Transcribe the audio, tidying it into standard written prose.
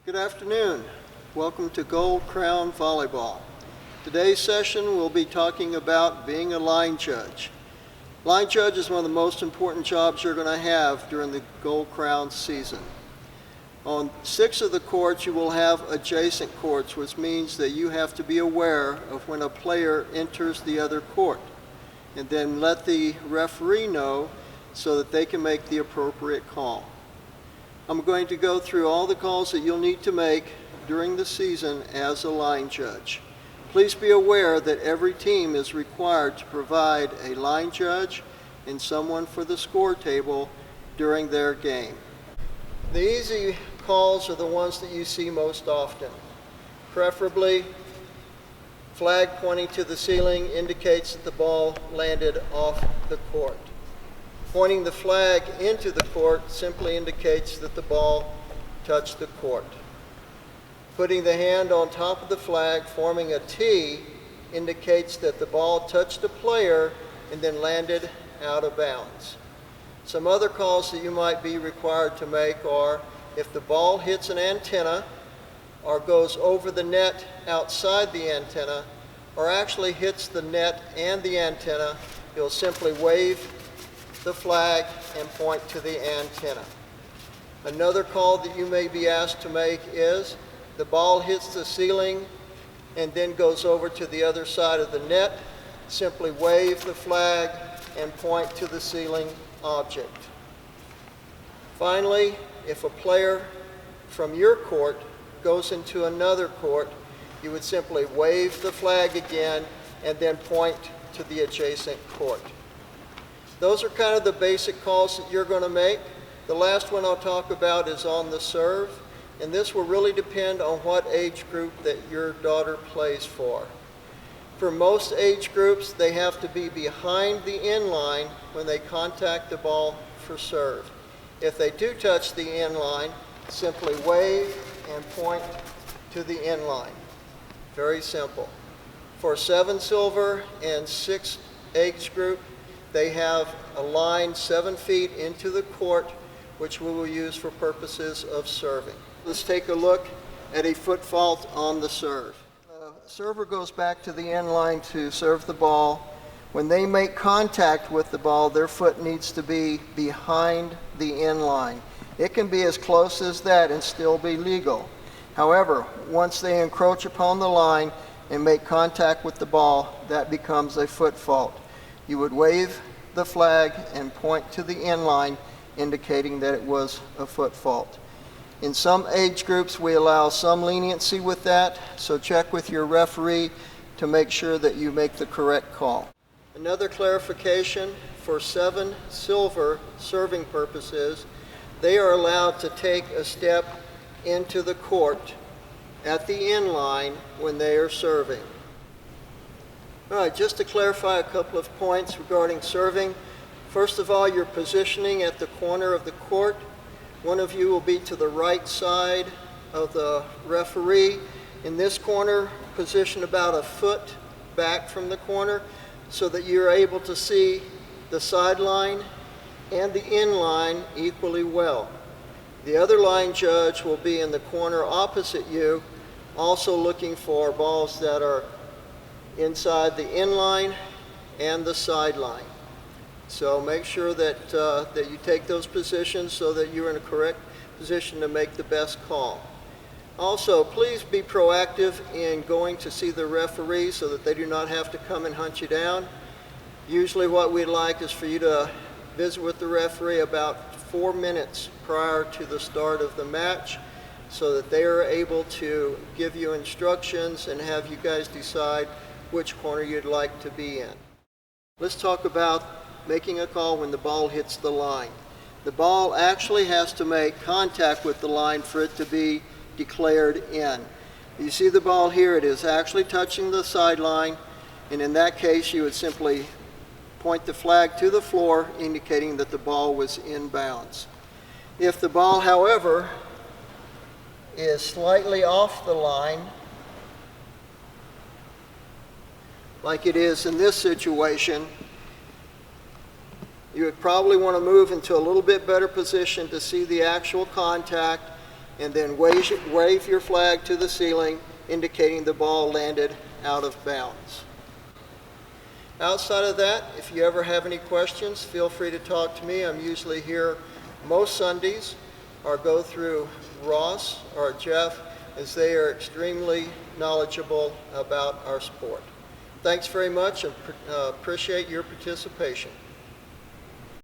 Good afternoon. Welcome to Gold Crown Volleyball. Today's session we'll be talking about being a line judge. Line judge is one of the most important jobs you're going to have during the Gold Crown season. On 6 of the courts you will have adjacent courts, which means that you have to be aware of when a player enters the other court and then let the referee know so that they can make the appropriate call. I'm going to go through all the calls that you'll need to make during the season as a line judge. Please be aware that every team is required to provide a line judge and someone for the score table during their game. The easy calls are the ones that you see most often. Preferably, flag pointing to the ceiling indicates that the ball landed off the court. Pointing the flag into the court simply indicates that the ball touched the court. Putting the hand on top of the flag, forming a T, indicates that the ball touched a player and then landed out of bounds. Some other calls that you might be required to make are if the ball hits an antenna or goes over the net outside the antenna or actually hits the net and the antenna, you'll simply wave the flag and point to the antenna. Another call that you may be asked to make is the ball hits the ceiling and then goes over to the other side of the net. Simply wave the flag and point to the ceiling object. Finally, if a player from your court goes into another court, you would simply wave the flag again and then point to the adjacent court. Those are kind of the basic calls that you're going to make. The last one I'll talk about is on the serve, and this will really depend on what age group that your daughter plays for. For most age groups, they have to be behind the inline when they contact the ball for serve. If they do touch the inline, simply wave and point to the inline. Very simple. For 7 silver and 6 age group, they have a line 7 feet into the court, which we will use for purposes of serving. Let's take a look at a foot fault on the serve. The server goes back to the end line to serve the ball. When they make contact with the ball, their foot needs to be behind the end line. It can be as close as that and still be legal. However, once they encroach upon the line and make contact with the ball, that becomes a foot fault. You would wave the flag and point to the end line, indicating that it was a foot fault. In some age groups, we allow some leniency with that, so check with your referee to make sure that you make the correct call. Another clarification, for 7 silver serving purposes, they are allowed to take a step into the court at the end line when they are serving. All right, just to clarify a couple of points regarding serving. First of all, your positioning at the corner of the court. One of you will be to the right side of the referee. In this corner, position about a foot back from the corner so that you're able to see the sideline and the in line equally well. The other line judge will be in the corner opposite you, also looking for balls that are inside the inline and the sideline. So make sure that that you take those positions so that you're in a correct position to make the best call. Also, please be proactive in going to see the referee so that they do not have to come and hunt you down. Usually what we'd like is for you to visit with the referee about 4 minutes prior to the start of the match so that they are able to give you instructions and have you guys decide which corner you'd like to be in. Let's talk about making a call when the ball hits the line. The ball actually has to make contact with the line for it to be declared in. You see the ball here, it is actually touching the sideline, and in that case you would simply point the flag to the floor indicating that the ball was in bounds. If the ball, however, is slightly off the line, like it is in this situation, you would probably want to move into a little bit better position to see the actual contact and then wave your flag to the ceiling, indicating the ball landed out of bounds. Outside of that, if you ever have any questions, feel free to talk to me. I'm usually here most Sundays, or go through Ross or Jeff, as they are extremely knowledgeable about our sport. Thanks very much, and appreciate your participation.